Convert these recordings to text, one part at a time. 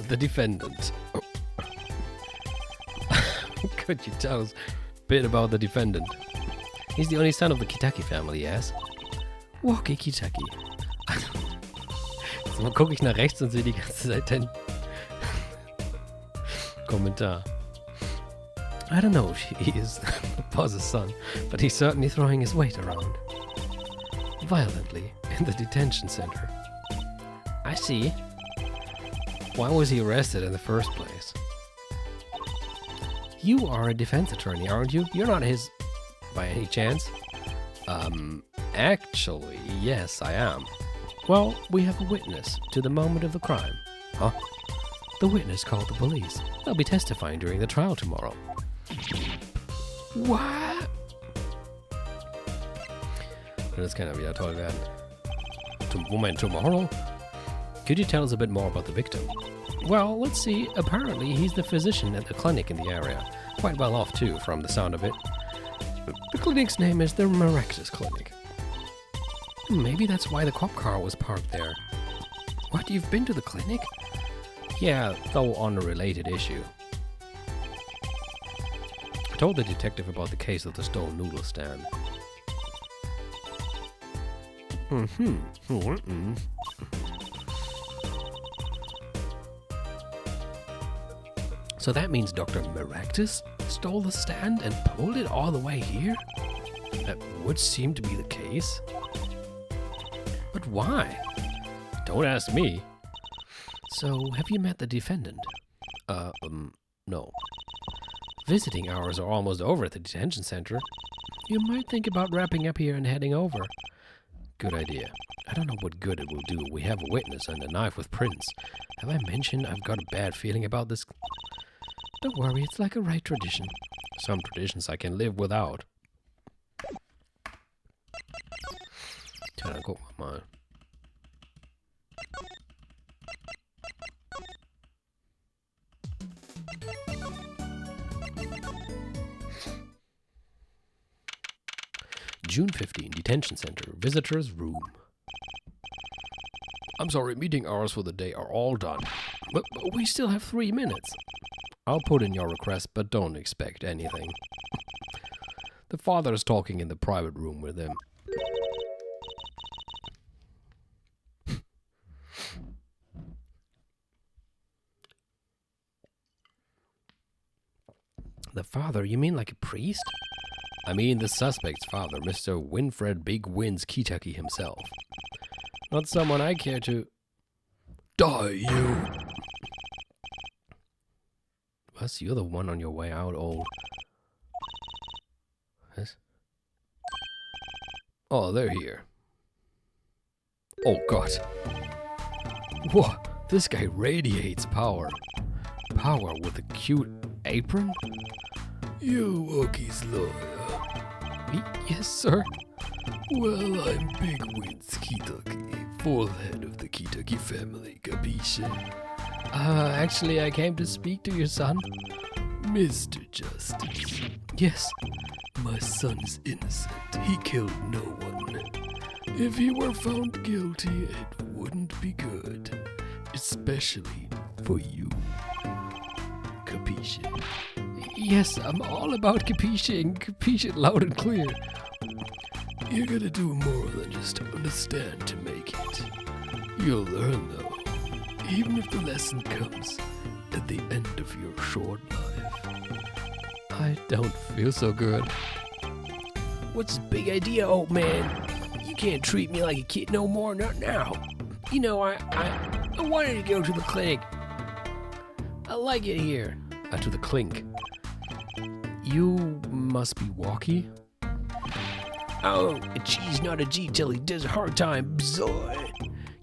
the defendant. Could you tell us a bit about the defendant? He's the only son of the Kitaki family, yes? Walkie Kitaki. Jetzt mal gucke ich nach rechts und sehe die ganze Zeit den Kommentar. I don't know if he is the boss's son, but he's certainly throwing his weight around. Violently in the detention center. I see. Why was he arrested in the first place? You are a defense attorney, aren't you? You're not his... by any chance? Actually, yes, I am. Well, we have a witness to the moment of the crime. Huh? The witness called the police. They'll be testifying during the trial tomorrow. What? Das kann ja wieder toll werden. Moment, tomorrow? Could you tell us a bit more about the victim? Well, let's see. Apparently, he's the physician at the clinic in the area. Quite well off, too, from the sound of it. The clinic's name is the Marexis Clinic. Maybe that's why the cop car was parked there. What, you've been to the clinic? Yeah, though on a related issue. I told the detective about the case of the stolen noodle stand. So that means Dr. Marexis stole the stand and pulled it all the way here? That would seem to be the case. But why? Don't ask me. So, have you met the defendant? No. Visiting hours are almost over at the detention center. You might think about wrapping up here and heading over. Good idea. I don't know what good it will do. We have a witness and a knife with prints. Have I mentioned I've got a bad feeling about this? Don't worry, it's like a right tradition. Some traditions I can live without. Tja, dann gucken wir mal. June 15, Detention Center, Visitor's Room. I'm sorry, meeting hours for the day are all done. But we still have 3 minutes. I'll put in your request, but don't expect anything. The father is talking in the private room with him. The father? You mean like a priest? I mean the suspect's father, Mr. Winfred Big Wins Kitaki himself. Not someone I care to... Die, you! Was? You're the one on your way out, old... Yes? Oh, they're here. Oh, God. Whoa, this guy radiates power. Power with a cute apron? You Wookie's lawyer. Yes, sir. Well, I'm Big Wins Kitaki, fourth head of the Kitaki family, capisce? Actually, I came to speak to your son. Mr. Justice. Yes. My son is innocent. He killed no one. If he were found guilty, it wouldn't be good. Especially for you. Capisce? Yes, I'm all about capisce, capisce it loud and clear. You're gonna do more than just understand to make it. You'll learn, though, even if the lesson comes at the end of your short life. I don't feel so good. What's the big idea, old man? You can't treat me like a kid no more, not now. You know, I wanted to go to the clinic. I like it here. To the clink. You must be Walkie? Oh, a G's not a G till he does a hard time, bzoy.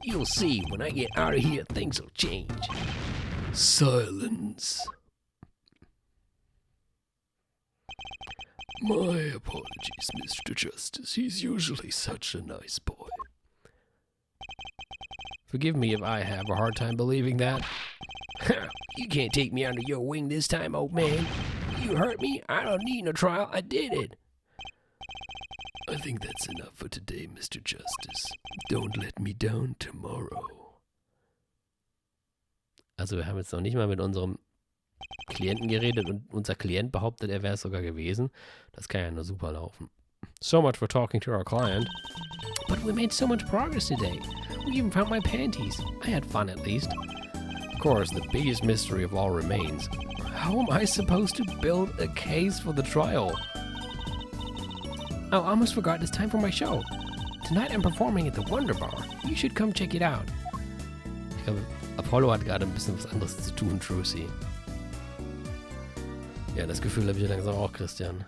You'll see, when I get out of here, things will change. Silence. My apologies, Mr. Justice. He's usually such a nice boy. Forgive me if I have a hard time believing that. You can't take me under your wing this time, old man. You hurt me, I don't need no trial, I did it. I think that's enough for today, Mr. Justice. Don't let me down tomorrow. Also wir haben jetzt noch nicht mal mit unserem Klienten geredet und unser Klient behauptet, er wäre es sogar gewesen. Das kann ja nur super laufen. So much for talking to our client. But we made so much progress today. We even found my panties. I had fun at least. Of course, the biggest mystery of all remains. How am I supposed to build a case for the trial? Oh, I almost forgot it's time for my show. Tonight I'm performing at the Wonder Bar. You should come check it out. Ich glaube, Apollo hat gerade ein bisschen was anderes zu tun, Trucy. Ja, das Gefühl habe ich langsam auch, Christian.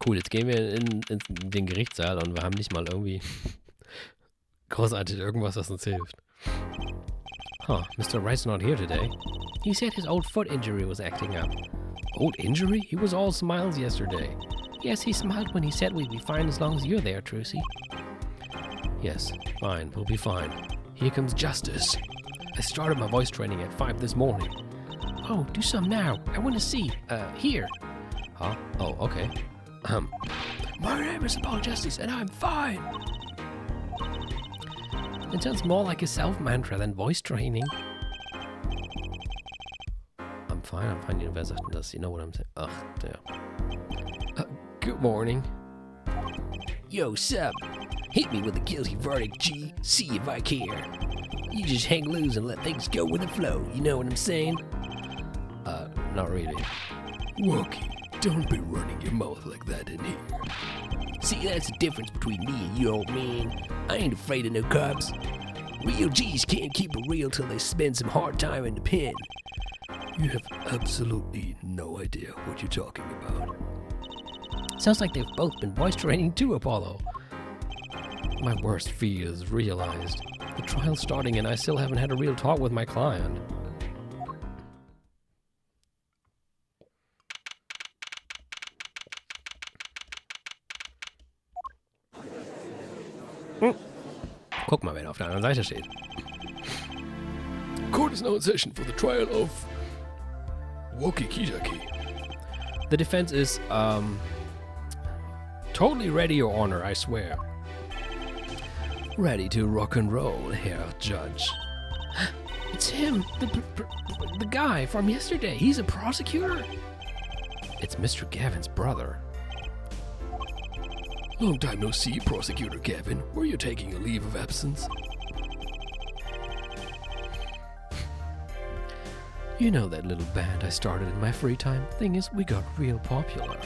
Cool, jetzt gehen wir in den Gerichtssaal und wir haben nicht mal irgendwie großartig irgendwas, was uns hilft. Huh, Mr. Wright's not here today. He said his old foot injury was acting up. Old injury? He was all smiles yesterday. Yes, he smiled when he said we'd be fine as long as you're there, Trucy. Yes, fine, we'll be fine. Here comes justice. I started my voice training at 5 this morning. Oh, do some now. I want to see. Here. Huh? Oh, okay. My name is Paul Justice and I'm fine. It sounds more like a self-mantra than voice training. I'm fine. Wer sagt denn das? You know what I'm saying? Ach, der. Good morning. Yo, sup? Hit me with a guilty verdict, G. See if I care. You just hang loose and let things go with the flow. You know what I'm saying? Not really. Wookie. Don't be running your mouth like that in here. See, that's the difference between me and you, old man. I ain't afraid of no cops. Real G's can't keep it real till they spend some hard time in the pen. You have absolutely no idea what you're talking about. Sounds like they've both been voice training too, Apollo. My worst fear is realized. The trial's starting and I still haven't had a real talk with my client. Guck mal, wer auf der anderen Seite steht. Court is now in session for the trial of Wokikijaki. The defense is, totally ready, Your Honor, I swear. Ready to rock and roll, Herr Judge. It's him, the guy from yesterday. He's a prosecutor. It's Mr. Gavin's brother. Long time no see, Prosecutor Gavin. Were you taking a leave of absence? You know that little band I started in my free time? Thing is, we got real popular.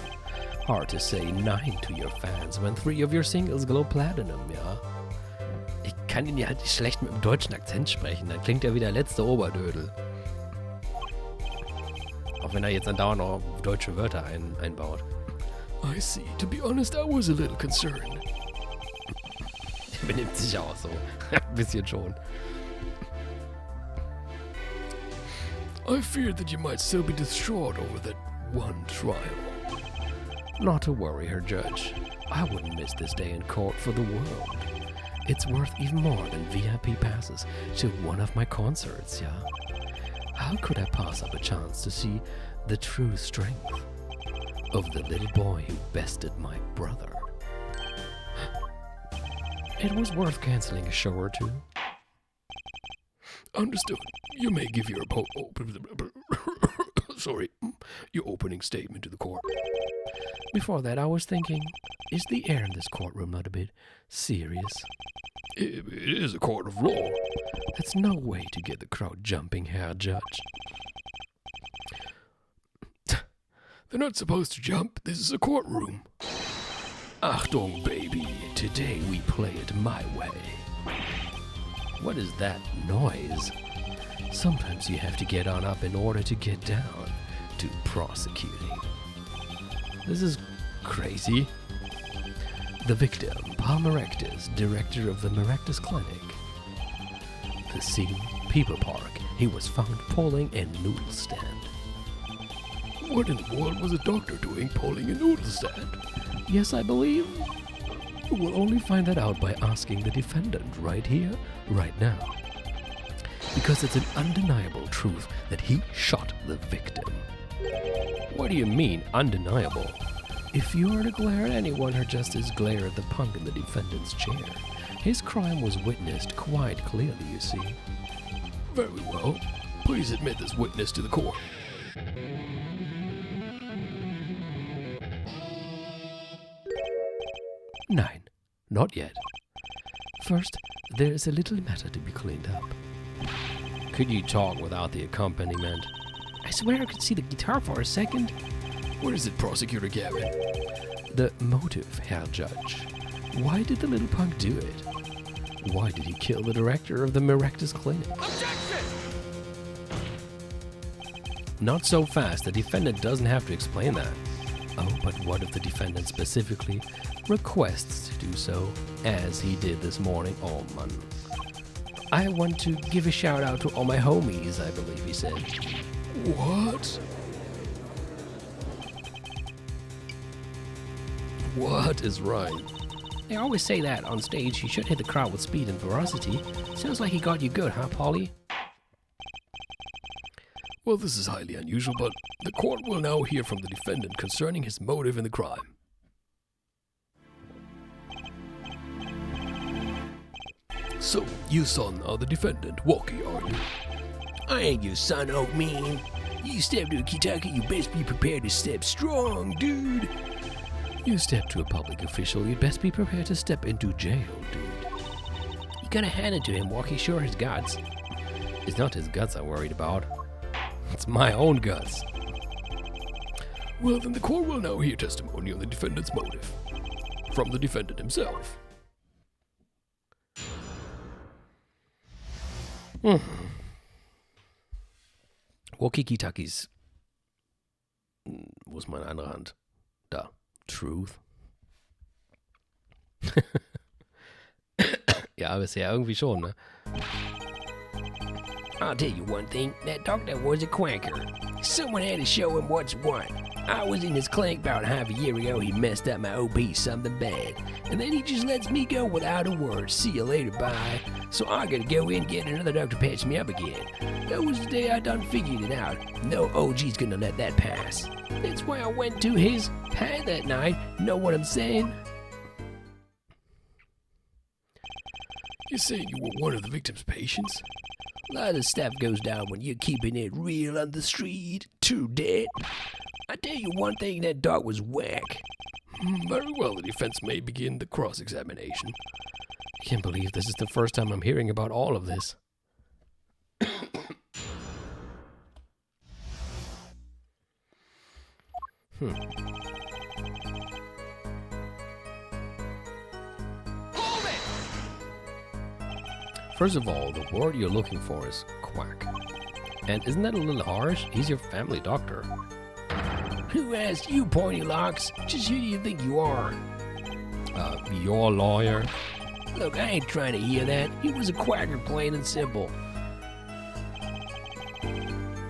Hard to say nein to your fans when 3 of your singles go platinum, ja? Ich kann ihn ja halt nicht schlecht mit einem deutschen Akzent sprechen, dann klingt er wie der letzte Oberdödel. Auch wenn er jetzt andauernd noch deutsche Wörter einbaut. I see. To be honest, I was a little concerned. Der benimmt sich auch so. Ein bisschen schon. I feared that you might still be distraught over that one trial. Not to worry, Herr Judge. I wouldn't miss this day in court for the world. It's worth even more than VIP passes to one of my concerts, yeah? How could I pass up a chance to see the true strength of the little boy who bested my brother? It was worth canceling a show or two. Understood. You may give your your opening statement to the court. Before that, I was thinking, is the air in this courtroom not a bit serious? It is a court of law. That's no way to get the crowd jumping, Herr Judge. They're not supposed to jump. This is a courtroom. Achtung, baby. Today we play it my way. What is that noise? Sometimes you have to get on up in order to get down to prosecuting. This is crazy. The victim, Paul Merectus, director of the Merectus Clinic. The scene, People Park. He was found pulling a noodle stand. What in the world was a doctor doing pulling a noodle stand? Yes, I believe You will only find that out by asking the defendant right here, right now. Because it's an undeniable truth that he shot the victim. What do you mean, undeniable? If you were to glare at anyone or just as glare at the punk in the defendant's chair, his crime was witnessed quite clearly, you see. Very well. Please admit this witness to the court. Nine. Not yet. First, there is a little matter to be cleaned up. Could you talk without the accompaniment? I swear I could see the guitar for a second. What is it, Prosecutor Gavin? The motive, Herr Judge. Why did the little punk do it? Why did he kill the director of the Merectus Clinic? Objection! Not so fast. The defendant doesn't have to explain that. Oh, but what if the defendant specifically requests to do so, as he did this morning? Oh, man. I want to give a shout out to all my homies, I believe he said. What? What is right? They always say that on stage. You should hit the crowd with speed and ferocity. Sounds like he got you good, huh, Polly? Well, this is highly unusual, but the court will now hear from the defendant concerning his motive in the crime. So, you son are the defendant, Walkie, are you? I ain't your son, old man. You step to Kentucky, you best be prepared to step strong, dude. You step to a public official, you'd best be prepared to step into jail, dude. You gotta hand it to him, Walkie, sure his guts. It's not his guts I'm worried about. It's my own guts. Well, then the court will now hear testimony on the defendant's motive. From the defendant himself. Walkie-Takis. Wo ist meine andere Hand? Da. Truth. Ja, bisher irgendwie schon, ne? I'll tell you one thing, that doctor was a quacker. Someone had to show him what's what. I was in his clinic about half a year ago, he messed up my OP something bad. And then he just lets me go without a word. See you later, bye. So I gotta go in and get another doctor to patch me up again. That was the day I done figured it out. No OG's gonna let that pass. That's why I went to his pad that night. Know what I'm saying? You're saying you were one of the victim's patients? A lot of stuff goes down when you're keeping it real on the street. True dat. I tell you one thing, that dog was whack. Very well, the defense may begin the cross-examination. I can't believe this is the first time I'm hearing about all of this. First of all, the word you're looking for is quack. And isn't that a little harsh? He's your family doctor. Who asked you, pointy locks? Just who do you think you are? Your lawyer. Look, I ain't trying to hear that. He was a quacker, plain and simple.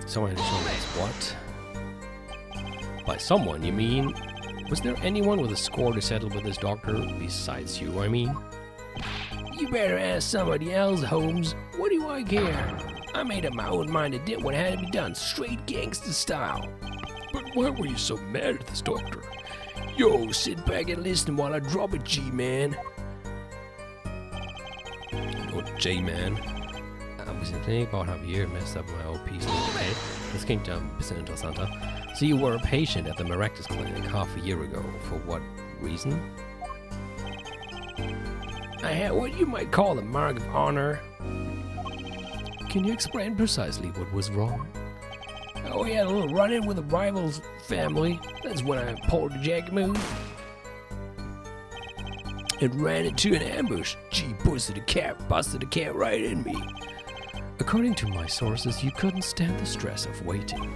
Someone had to show us what? By someone, you mean? Was there anyone with a score to settle with this doctor besides you, I mean? You better ask somebody else, Holmes. What do I care? I made up my own mind and did what had to be done, straight gangster style. But why were you so mad at this doctor? Yo, sit back and listen while I drop it, G-Man. Oh, J-Man. Wir sind nicht gebaut haben hier, messed up my old piece. Okay, das klingt ein bisschen interessanter. So you were a patient at the Merectus Clinic half a year ago. For what reason? I had what you might call a mark of honor. Can you explain precisely what was wrong? Oh, we had a little run-in with a rival's family. That's when I pulled the jack move. And ran into an ambush. Gee, busted a cat right in me. According to my sources, you couldn't stand the stress of waiting.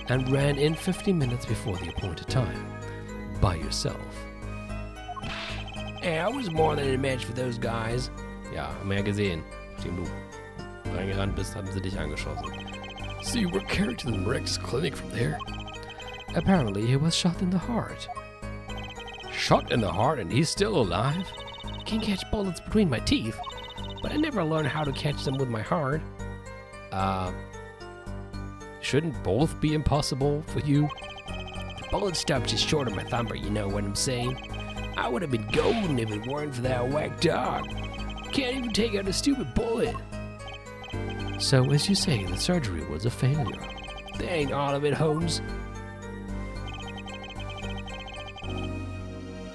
And ran in 50 minutes before the appointed time. By yourself. Yeah, I was more than a match for those guys. Ja, mehr gesehen. Nachdem du reingerannt bist, haben sie dich angeschossen. So you were carried to the Merectus Clinic from there? Apparently he was shot in the heart. Shot in the heart and he's still alive? I can catch bullets between my teeth, but I never learned how to catch them with my heart. Shouldn't both be impossible for you? The bullet stopped just short of my thumb, you know what I'm saying? I would have been golden if it weren't for that whack dog. Can't even take out a stupid bullet. So, as you say, the surgery was a failure. That ain't all of it, Holmes.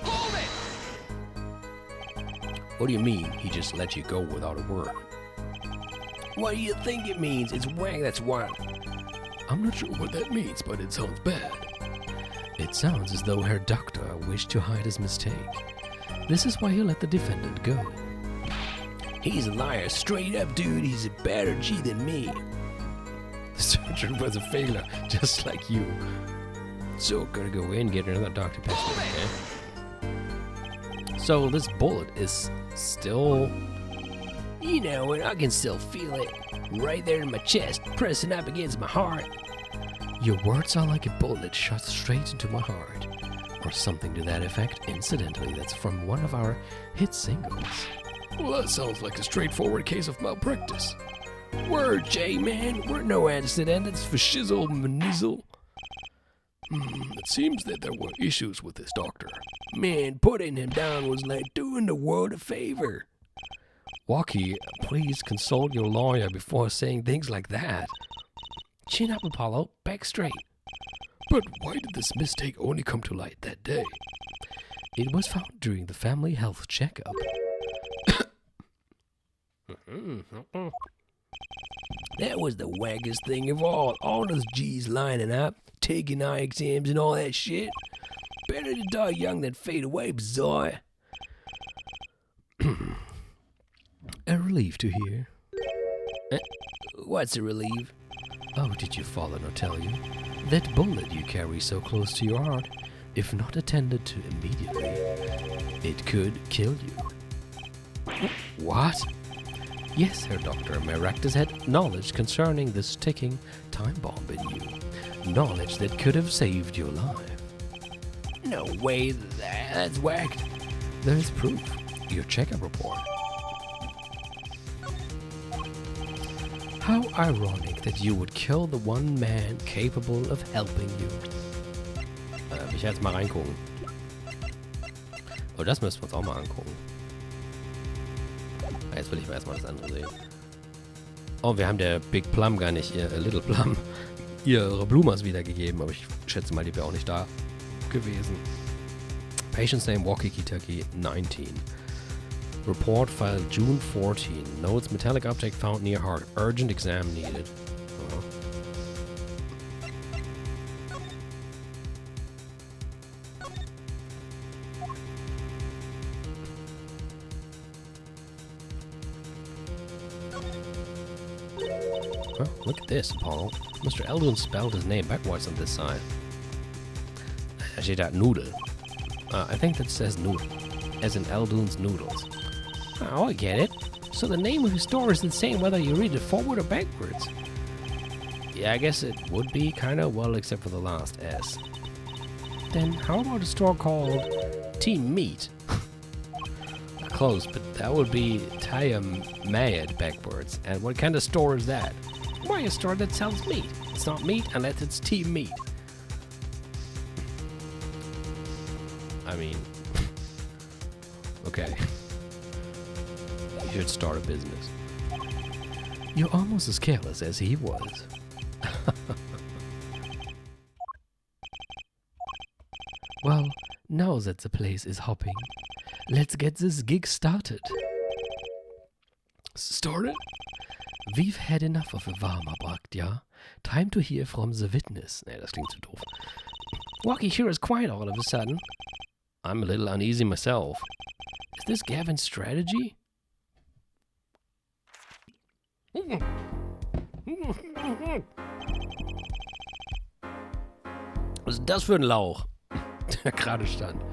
Hold it! What do you mean, he just let you go without a word? What do you think it means? It's whack, that's what. I'm not sure what that means, but it sounds bad. It sounds as though Herr Doctor wished to hide his mistake. This is why he let the defendant go. He's a liar, straight up, dude. He's a better G than me. The surgery was a failure, just like you. So, gonna go in, get another Dr. Pepper, okay? So, this bullet is still... You know, and I can still feel it. Right there in my chest, pressing up against my heart. Your words are like a bullet shot straight into my heart. Or something to that effect. Incidentally, that's from one of our hit singles. Well, that sounds like a straightforward case of malpractice. Word, J-Man. We're no antecedents for shizzle manizzle. It seems that there were issues with this doctor. Man, putting him down was like doing the world a favor. Walkie, please consult your lawyer before saying things like that. Chin up, Apollo. Back straight. But why did this mistake only come to light that day? It was found during the family health checkup. That was the wackest thing of all. All those G's lining up, taking eye exams and all that shit. Better to die young than fade away, bizarre. A relief to hear. What's a relief? Oh, did your father not tell you? That bullet you carry so close to your heart, if not attended to immediately, it could kill you. What? Yes, Herr Doctor, Maractus had knowledge concerning this ticking time bomb in you. Knowledge that could have saved your life. No way, that's whacked. There's proof. Your checkup report. How ironic that you would kill the one man capable of helping you. Ich werde jetzt mal reingucken. Oh, das müssen wir uns auch mal angucken. Jetzt will ich mal erstmal das andere sehen. Oh, wir haben der Big Plum gar nicht, Little Plum, ihre Blumas wiedergegeben, aber ich schätze mal, die wäre auch nicht da gewesen. Patient's name, Walkie-Talkie 19. Report filed June 14. Notes, metallic object found near heart. Urgent exam needed. Oh. Well, look at this, Paul. Mr. Eldon spelled his name backwards on this side. Da steht da Noodle. I think that says noodle, as in Eldon's noodles. Oh, I get it. So the name of your store is the same whether you read it forward or backwards. Yeah, I guess it would be kind of, well, except for the last S. Then how about a store called Team Meat? Close, but that would be Taya Mad backwards. And what kind of store is that? Why, a store that sells meat. It's not meat unless it's Team Meat. I mean, okay. You should start a business. You're almost as careless as he was. Well, now that the place is hopping, let's get this gig started. Started? We've had enough of a Warm-up-Act, ja? Time to hear from the witness. Nee, das klingt zu doof. Walkie here is quiet all of a sudden. I'm a little uneasy myself. Is this Gavin's strategy? Was ist das für ein Lauch, der gerade stand?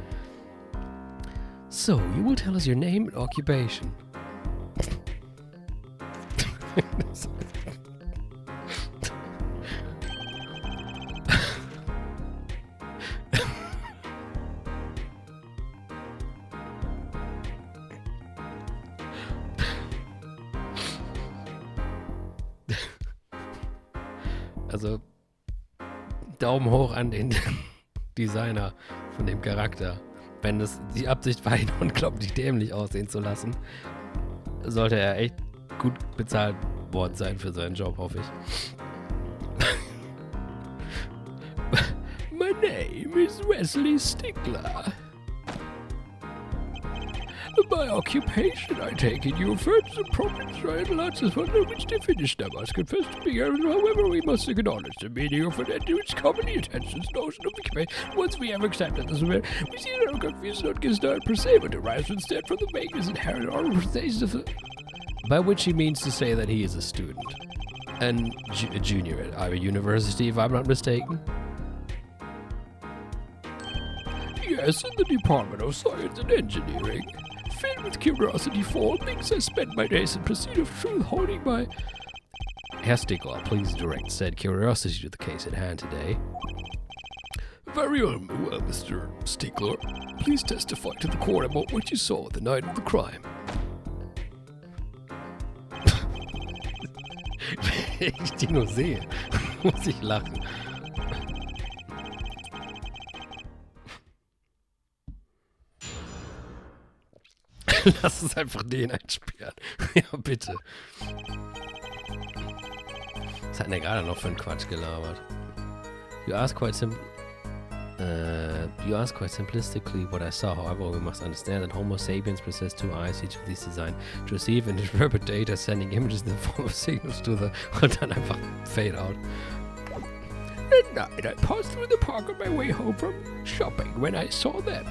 So, you will tell us your name and occupation. Also, Daumen hoch an den Designer von dem Charakter. Wenn es die Absicht war, ihn unglaublich dämlich aussehen zu lassen, sollte er echt gut bezahlt worden sein für seinen Job, hoffe ich. My name is Wesley Stickler. By occupation, I take it you refer to the problems right lots of under which they finished. I must confess to be however, we must acknowledge the meaning of it to its commonly attention's notion of occupation. Once we have accepted this, we see that our confusion not gets started per se, but derives instead from the vagueness inherent in our stages of the... By which he means to say that he is a student. And a junior at our university, if I'm not mistaken. Yes, in the Department of Science and Engineering. Filled with curiosity for all things, I spend my days in pursuit of truth, holding my... Herr Stickler, please direct said curiosity to the case at hand today. Very well, Mr. Stickler. Please testify to the court about what you saw the night of the crime. Wenn ich die nur sehe, muss ich lachen. Lass uns einfach den einsperren. Ja, bitte. Was hat denn der gerade noch für einen Quatsch gelabert? You ask quite simplistically what I saw. However, we must understand that Homo sapiens possess two eyes, each of these designed to receive and interpret data, sending images in the form of signals to the... Und dann einfach fade out. At night, I passed through the park on my way home from shopping when I saw them.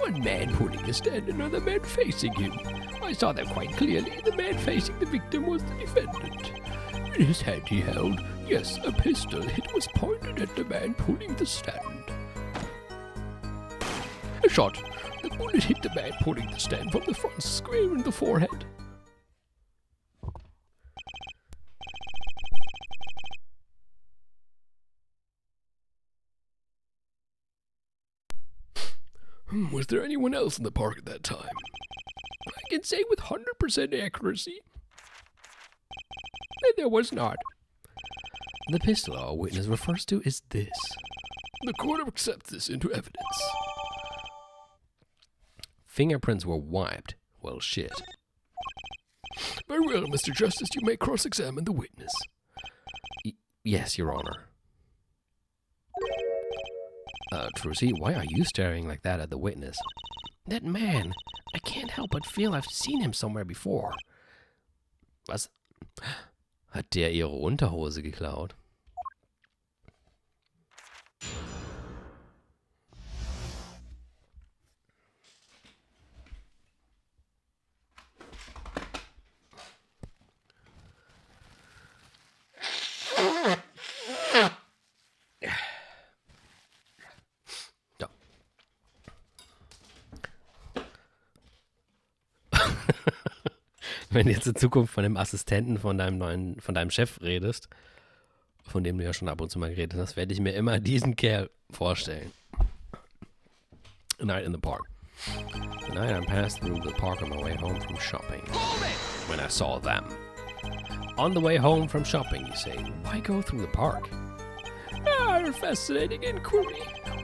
One man pulling a stand, another man facing him. I saw them quite clearly. The man facing the victim was the defendant. In his hand he held, yes, a pistol. It was pointed at the man pulling the stand. A shot. The bullet hit the man pulling the stand from the front, square in the forehead. Was there anyone else in the park at that time? I can say with 100% accuracy that there was not. The pistol our witness refers to is this. The court accepts this into evidence. Fingerprints were wiped. Well, shit. Very well, Mr. Justice, you may cross-examine the witness. Yes, Your Honor. Trucy, why are you staring like that at the witness? That man, I can't help but feel I've seen him somewhere before. Was? Hat der ihre Unterhose geklaut? Wenn du jetzt in Zukunft von dem Assistenten von deinem Chef redest, von dem du ja schon ab und zu mal geredet hast, werde ich mir immer diesen Kerl vorstellen. A night in the park. The night I passed through the park on my way home from shopping. When I saw them. On the way home from shopping, you say, why go through the park? A fascinating inquiry,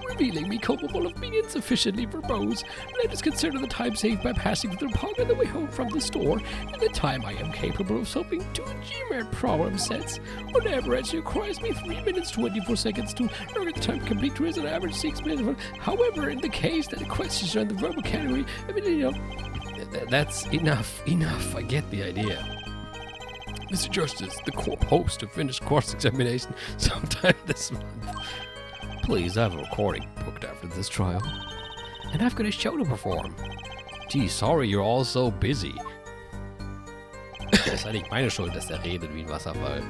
revealing me culpable of being insufficiently verbose. Let us consider the time saved by passing through the park on the way home from the store, and the time I am capable of solving 2 GMAT problem sets. On average, it requires me 3 minutes 24 seconds to learn the time complete to is an average 6 minutes. However, in the case that the questions are in the verbal category, I mean, you know, that's enough. I get the idea. Mr. Justice, the court hopes to finish cross-examination sometime this month. Please, I have a recording booked after this trial. And I've got a show to perform. Gee, sorry you're all so busy. Es ist eigentlich meine Schuld, dass er redet wie ein Wasserfall.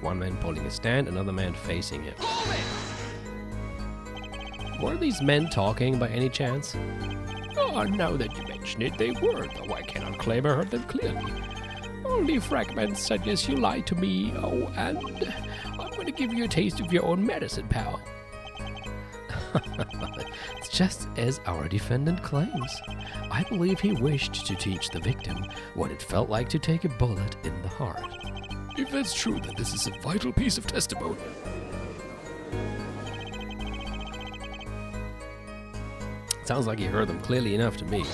One man pulling a stand, another man facing him. Were these men talking by any chance? Oh, now that you mention it, they were, though I cannot claim I heard them clearly. Only fragments suggest you lied to me. Oh, and I'm going to give you a taste of your own medicine, pal. It's just as our defendant claims. I believe he wished to teach the victim what it felt like to take a bullet in the heart. If that's true, then this is a vital piece of testimony. Sounds like he heard them clearly enough to me.